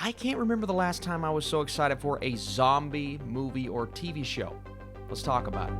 I can't remember the last time I was so excited for a zombie movie or TV show. Let's talk about it.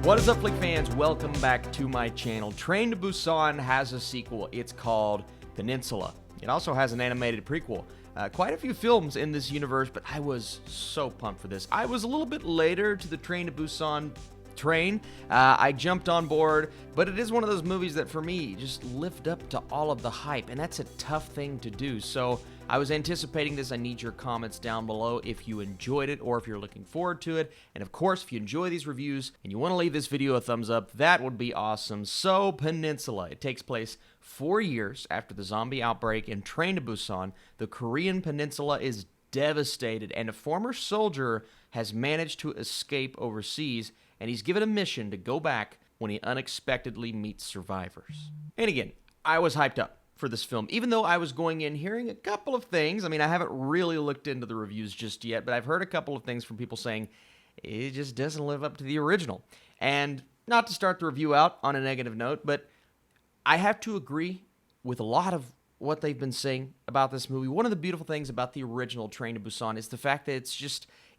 What is up, Flick fans? Welcome back to my channel. Train to Busan has a sequel. It's called Peninsula. It also has an animated prequel. Quite a few films in this universe, but I was so pumped for this. I was a little bit later to the Train to Busan train. I jumped on board, but it is one of those movies that for me just lived up to all of the hype, and that's a tough thing to do. So I was anticipating this. I need your comments down below if you enjoyed it or if you're looking forward to it. And of course, if you enjoy these reviews and you want to leave this video a thumbs up, that would be awesome. So Peninsula, it takes place 4 years after the zombie outbreak in Train to Busan. The Korean peninsula is devastated, and a former soldier has managed to escape overseas, and he's given a mission to go back when he unexpectedly meets survivors. And again, I was hyped up for this film, even though I was going in hearing a couple of things. I mean, I haven't really looked into the reviews just yet, but I've heard a couple of things from people saying it just doesn't live up to the original. And not to start the review out on a negative note, but I have to agree with a lot of what they've been saying about this movie. One of the beautiful things about the original Train to Busan is the fact that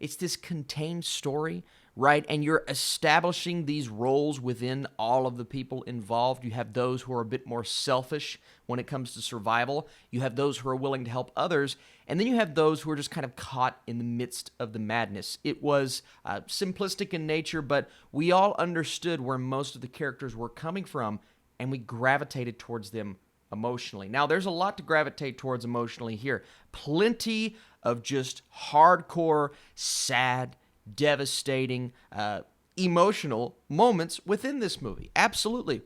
it's this contained story, right? And you're establishing these roles within all of the people involved. You have those who are a bit more selfish when it comes to survival. You have those who are willing to help others. And then you have those who are just kind of caught in the midst of the madness. It was simplistic in nature, but we all understood where most of the characters were coming from, and we gravitated towards them emotionally. Now, there's a lot to gravitate towards emotionally here. Plenty of just hardcore, sad, devastating, emotional moments within this movie. Absolutely.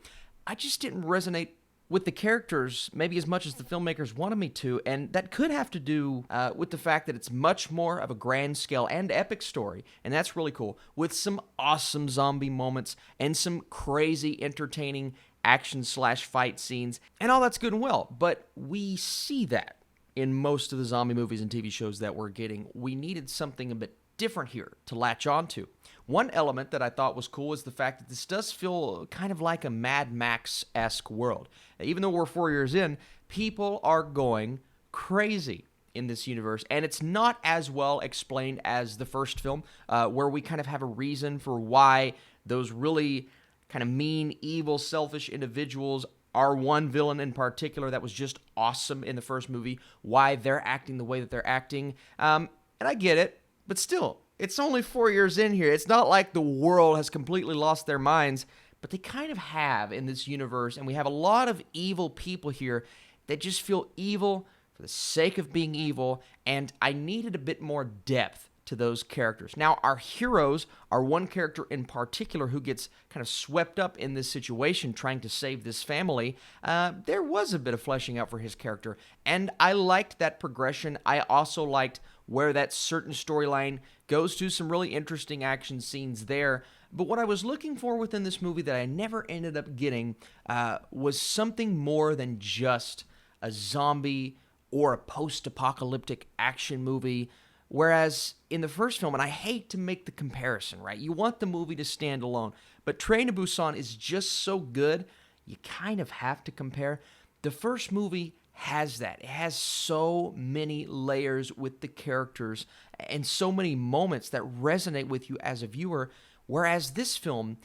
I just didn't resonate with the characters maybe as much as the filmmakers wanted me to, and that could have to do with the fact that it's much more of a grand scale and epic story, and that's really cool, with some awesome zombie moments and some crazy, entertaining action/fight scenes, and all that's good and well, but we see that in most of the zombie movies and TV shows that we're getting. We needed something a bit different here to latch onto. One element that I thought was cool is the fact that this does feel kind of like a Mad Max-esque world. Even though we're 4 years in, people are going crazy in this universe, and it's not as well explained as the first film, where we kind of have a reason for why those really kind of mean, evil, selfish individuals are one villain in particular that was just awesome in the first movie, why they're acting the way that they're acting. And I get it, but still, it's only 4 years in here. It's not like the world has completely lost their minds, but they kind of have in this universe, and we have a lot of evil people here that just feel evil for the sake of being evil, and I needed a bit more depth to those characters. Now, our heroes are one character in particular who gets kind of swept up in this situation trying to save this family. There was a bit of fleshing out for his character, and I liked that progression. I also liked where that certain storyline goes to, some really interesting action scenes there. But what I was looking for within this movie that I never ended up getting was something more than just a zombie or a post-apocalyptic action movie. Whereas in the first film, and I hate to make the comparison, right? You want the movie to stand alone, but Train to Busan is just so good, you kind of have to compare. The first movie has that. It has so many layers with the characters and so many moments that resonate with you as a viewer, whereas this film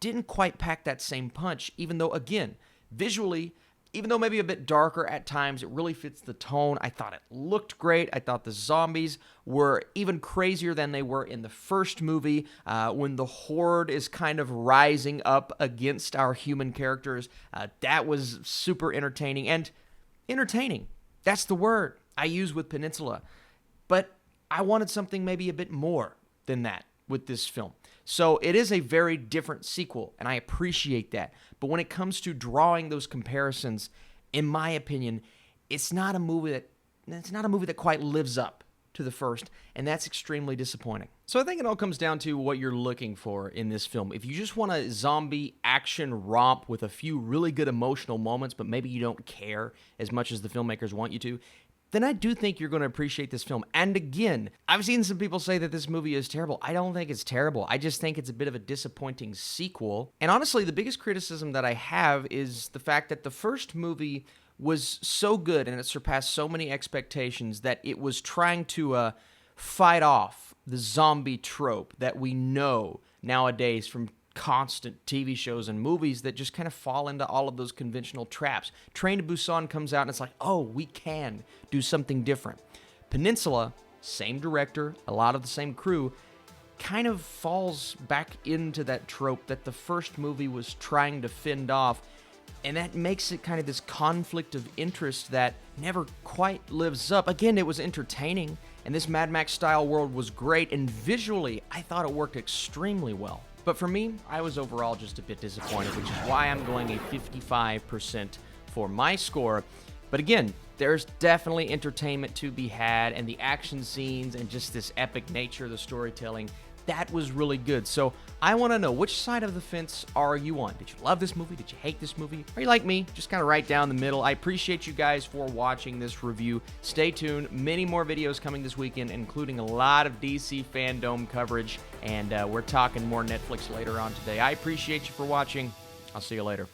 didn't quite pack that same punch, even though, again, visually, even though maybe a bit darker at times, it really fits the tone. I thought it looked great. I thought the zombies were even crazier than they were in the first movie, when the horde is kind of rising up against our human characters. That was super entertaining. And entertaining, that's the word I use with Peninsula. But I wanted something maybe a bit more than that with this film. So it is a very different sequel, and I appreciate that. But when it comes to drawing those comparisons, in my opinion, it's not a movie that quite lives up to the first, and that's extremely disappointing. So I think it all comes down to what you're looking for in this film. If you just want a zombie action romp with a few really good emotional moments, but maybe you don't care as much as the filmmakers want you to, then I do think you're going to appreciate this film. And again, I've seen some people say that this movie is terrible. I don't think it's terrible. I just think it's a bit of a disappointing sequel. And honestly, the biggest criticism that I have is the fact that the first movie was so good and it surpassed so many expectations that it was trying to fight off the zombie trope that we know nowadays from constant TV shows and movies that just kind of fall into all of those conventional traps. Train to Busan comes out and it's like, oh, we can do something different. Peninsula, same director, a lot of the same crew, kind of falls back into that trope that the first movie was trying to fend off, and that makes it kind of this conflict of interest that never quite lives up. Again, it was entertaining, and this Mad Max-style world was great, and visually, I thought it worked extremely well. But for me, I was overall just a bit disappointed, which is why I'm going a 55% for my score. But again, there's definitely entertainment to be had, and the action scenes and just this epic nature of the storytelling, that was really good. So I want to know, which side of the fence are you on? Did you love this movie? Did you hate this movie? Are you like me? Just kind of right down the middle. I appreciate you guys for watching this review. Stay tuned. Many more videos coming this weekend, including a lot of DC fandom coverage, and we're talking more Netflix later on today. I appreciate you for watching. I'll see you later.